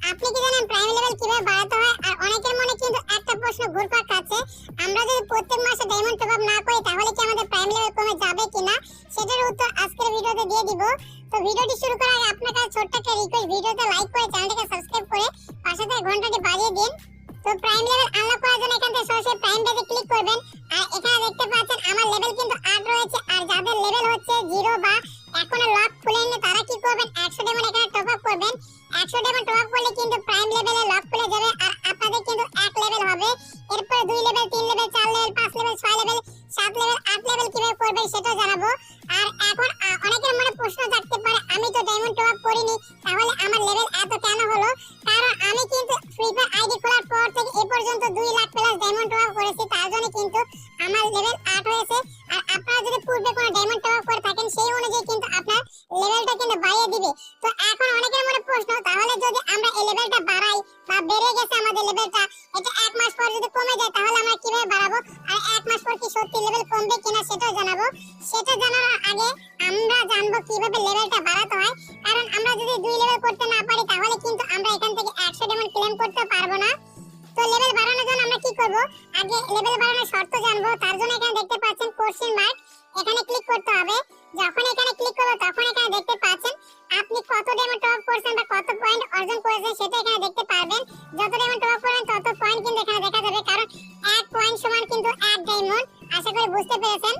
আপনি কি জানেন প্রাইম লেভেল কিভাবে বাড়াতে হয়? আর অনেকের মনে কিন্তু একটা প্রশ্ন ঘুরপাক খাচ্ছে, আমরা যদি প্রত্যেক মাসে ডায়মন্ড টপ আপ না করি তাহলে কি আমাদের প্রাইম লেভেল কমে যাবে কিনা? সেটার উত্তর আজকের ভিডিওতে দিয়ে দিব। তো ভিডিওটি শুরু করার আগে আপনার কাছে ছোট্ট একটা রিকোয়েস্ট, ভিডিওতে লাইক করে চ্যানেলটাকে সাবস্ক্রাইব করে পাশে থাকা ঘন্টাটি বাজিয়ে দিন। তো প্রাইম লেভেল আনলক করার জন্য এখান থেকে সরাসরি প্রাইম পেজে ক্লিক করবেন। আর এখানে দেখতে পাচ্ছেন আমার লেভেল কিন্তু 8 রয়েছে। আর যাদের লেভেল হচ্ছে 0 বা এখনো লক খুলেনি তারা কি করবেন, 100 ডায়মন্ড এখানে টপ আপ করবেন। 100 ডায়মন্ড টপ আপ করলে কিন্তু প্রাইম লেভেলে লক খুলে যাবে আর আপনাদের কিন্তু 1 লেভেল হবে। এরপর 2 level, 3 level, 4 level, 5 level, 6 level, 7 level, 8 level কিভাবে করবেন সেটাও জানাবো। আর এখন অনেকের মনে প্রশ্ন থাকতে পারে, আমি তো ডায়মন্ড টপ আপ করিনি, তাহলে আমার লেভেল এত কেন হলো? কারণ আমি কিন্তু ফ্রি ফায়ার আইডি খোলার পর থেকে এ পর্যন্ত 2 lakh plus diamond top up করেছি, তার জন্য কিন্তু আমার লেভেল 8 হয়েছে। আর আপনারা যদি পূর্বে কোনো ডায়মন্ড টপ আপ করে থাকেন সেই অনুযায়ী কিন্তু আপনার লেভেলটা কিন্তু বাড়িয়ে দিবে। তো এখন অনেকের মনে প্রশ্ন, তাহলে যদি আমরা এই লেভেলটা বাড়াই বা বেড়ে গেছে আমাদের লেভেলটা, এটা 1 মাস পর যদি কমে যায় তাহলে আমরা কিভাবে বাড়াবো? আর 1 মাস পর কি সত্যি লেভেল কমবে কিনা সেটাও জানাবো। সেটা জানার আগে আমরা জানবো কিভাবে লেভেলটা বাড়াতে হয়। কারণ আমরা যদি 2 লেভেল করতে না পারি তাহলে কিন্তু আমরা এখান থেকে 100 ডায়মন্ড ক্লেম করতে পারবো না। তো লেভেল বাড়ানোর জন্য আমরা কি করব? আগে লেভেল বাড়ানোর শর্ত জানবো। তার জন্য এখানে দেখতে পাচ্ছেন কোশ্চেন মার্ক, এখানে ক্লিক করতে হবে। যখন এখানে ক্লিক করব তখন এখানে দেখতে পাচ্ছেন আপনি কত ডায়মন্ড টপ আপ করেছেন বা কত পয়েন্ট অর্জন করেছেন সেটা এখানে দেখতে পারবেন। যত ডায়মন্ড টপ আপ করবেন তত পয়েন্ট কিন্তু এখানে দেখা যাবে, কারণ 1 পয়েন্ট সমান কিন্তু 1 ডায়মন্ড। আশা করি বুঝতে পেরেছেন।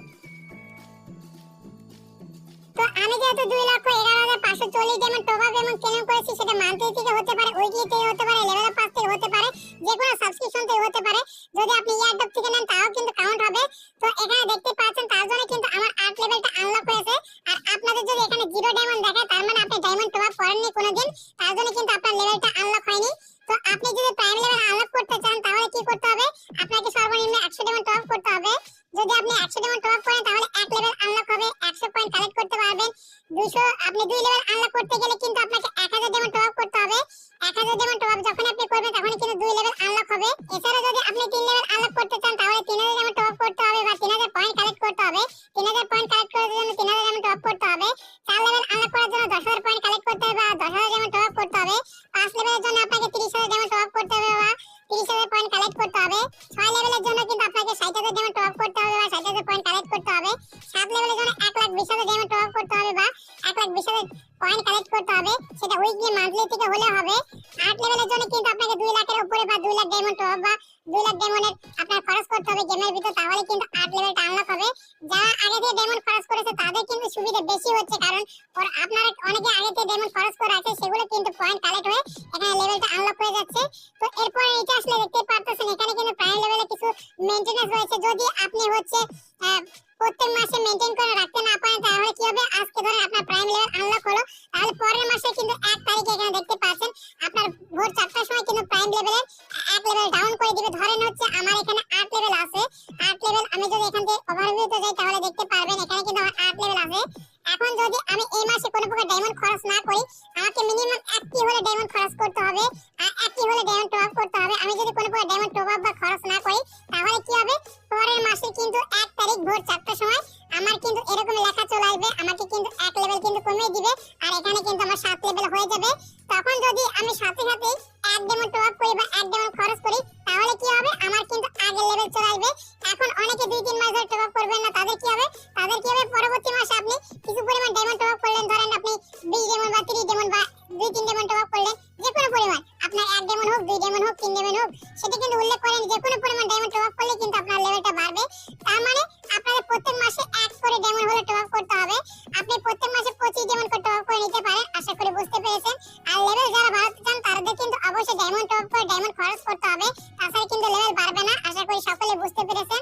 তো আমি যেহেতু 2,11,540 ডায়মন্ড টপ আপ এবং ক্লেম করেছি, সেটা মান্থলি থেকে হতে পারে, উইকলি থেকে হতে পারে, লেভেল আপ পাস থেকে হতে পারে, যে কোনো সাবস্ক্রিপশন থেকে হতে পারে। যদি আপনি ইয়ারডপ থেকে নেন তাও কিন্তু কাউন্ট হবে। তো এখানে দেখতে পাচ্ছেন তার জন্য কিন্তু আমার 8 লেভেলটা আনলক হয়েছে। আর আপনাদের যদি এখানে 0 ডায়মন্ড দেখায় তার মানে আপনি ডায়মন্ড টপ আপ করেননি কোনোদিন, তার জন্য কিন্তু আপনার লেভেলটা আনলক হয়নি। তো আপনি যদি প্রাইম লেভেল আনলক করতে চান তাহলে কি করতে হবে? আপনাকে সর্বনিম্ন 100 ডায়মন্ড টপ আপ করতে হবে। যদি আপনি 100 ডায়মন্ড টপ আপ করেন তাহলে 1 লেভেল আনলক হবে, 100 পয়েন্ট কালেক্ট করতে পারবেন। 200 আপনি 2 লেভেল আনলক করতে গেলে কিন্তু আপনাকে 1000 ডায়মন্ড টপ আপ করতে হবে। 1000 ডায়মন্ড টপ আপ যখন আপনি করবেন তখন কিন্তু 2 লেভেল আনলক হবে। এছাড়া যদি আপনি 3 লেভেল আনলক করতে চান তাহলে 3000 ডায়মন্ড টপ আপ করতে হবে বা 3000 পয়েন্ট কালেক্ট করতে হবে। 3000 পয়েন্ট কালেক্ট করার জন্য 3000 ডায়মন্ড টপ আপ করতে হবে। 4 লেভেল আনলক করার জন্য 10000 পয়েন্ট কালেক্ট করতে হবে বা 10000 ডায়মন্ড টপ আপ করতে হবে। 5 লেভেলের জন্য আপনাকে 30000 ডায়মন্ড টপ আপ করতে হবে বা 30000 পয়েন্ট কালেক্ট করতে হবে। 6 লেভেলের জন্য কিন্তু আপনাকে 60000 ডায়মন্ড টপ আপ করতে হবে বা 60000 পয়েন্ট কালেক্ট করতে হবে। 7 লেভেলের জন্য 1,20,000 ডায়মন্ড টপ আপ করতে হবে বা 1,20,000 পয়েন্ট কালেক্ট করতে হবে, সেটা উইকলি মান্থলি থেকে হলে হবে। 8 লেভেলের জন্য কিন্তু আপনাকে 2 লাখের উপরে বা 2 লাখ ডায়মন্ড টপ আপ বা 2 লাখ ডায়মন্ডের আপনার খরচ করতে হবে গেমের ভিতর, তাহলে কিন্তু 8 লেভেলটা আনলক হবে। যারা আগে থেকে ডায়মন্ড খরচ করেছে তাদের কিন্তু সুবিধা বেশি হচ্ছে, কারণ আপনারা অনেকে আগে থেকে ডায়মন্ড খরচ করে আছে, সেগুলো কিন্তু পয়েন্ট কালেক্ট হয়ে এখানে লেভেলটা আনলক হয়ে যাচ্ছে। তো এরপর এটা আসলে দেখতে পারতেছেন এখানে কিন্তু প্রাইম লেভেলে কিছু মেইনটেনেন্স রয়েছে। যদি আপনি হচ্ছে প্রত্যেক মাসে মেইনটেইন করে রাখতে না পারেন তাহলে কি হবে? আজকে ধরেন আপনার প্রাইম লেভেল আনলক হলো, তাহলে পরের মাসে কিন্তু 1 তারিখে এখানে দেখতে পাচ্ছেন আপনার ভোর 4টার সময় কিন্তু প্রাইম লেভেলের 1 লেভেল ডাউন করে দিবে। ধরেন হচ্ছে আমার এখানে 8 লেভেল আছে, 8 লেভেল আমি যদি এখান থেকে ওভারভিউতে যাই তাহলে দেখতে পারবেন এখানে কিন্তু আমার 8 লেভেল আছে। এখন যদি আমি এই মাসে কোনো প্রকার ডায়মন্ড খরচ না করি, আমাকে মিনিমাম 1টি হলে ডায়মন্ড খরচ করতে হবে আর 1টি হলে ডায়মন্ড টপ আপ করতে হবে। আমি যদি কোনো প্রকার ডায়মন্ড টপ আপ বা খরচ না করি তাহলে কি হবে? পরের মাসে কিন্তু 1 তারিখ ভোর 4টার সময় আমার কিন্তু এরকম লেখা চলে আসবে, আমাকে কিন্তু 1 লেভেল কিন্তু কমিয়ে দিবে আর এখানে কিন্তু আমার 7 লেভেল হয়ে যাবে। তখন যদি আমি সাথে সাথে 1 ডায়মন্ড টপ আপ করি বা 1 ডায়মন্ড খরচ করি তাহলে কি হবে? আমার কিন্তু আগের লেভেল চলে আসবে। এখন অনেকে 2-3 মাস ধরে টপ আপ করবেন না, তাদের কি হবে? পরবর্তী মাসে আপনি কিছু পরিমাণ ডায়মন্ড টপ আপ করলেন, ধরেন আপনি 20 ডায়মন্ড বা 30 ডায়মন্ড বা 2-3 ডায়মন্ড টপ আপ করলেন, যে কোনো পরিমাণ, আপনার 1 ডায়মন্ড হোক, 2 ডায়মন্ড হোক, 3 ডায়মন্ড হোক, সেটা কিন্তু উল্লেখ করেন। যে কোনো পরিমাণ ডায়মন্ড টপ আপ করলে কিন্তু আপনার লেভেলটা বাড়বে। তার মানে আপনাদের প্রত্যেক মাসে 1 করে ডায়মন্ড হলে টপ আপ করতে হবে। আপনি প্রত্যেক মাসে 25 ডায়মন্ড করে টপ আপ করে নিতে পারেন। আশা করি বুঝতে পেরেছেন। আর লেভেল যারা বাড়াতে চান তাদের কিন্তু অবশ্যই ডায়মন্ড টপ আপ করে ডায়মন্ড খরচ করতে হবে, তাছাড়া কিন্তু লেভেল বাড়বে না। আশা করি সকলে বুঝতে পেরেছেন।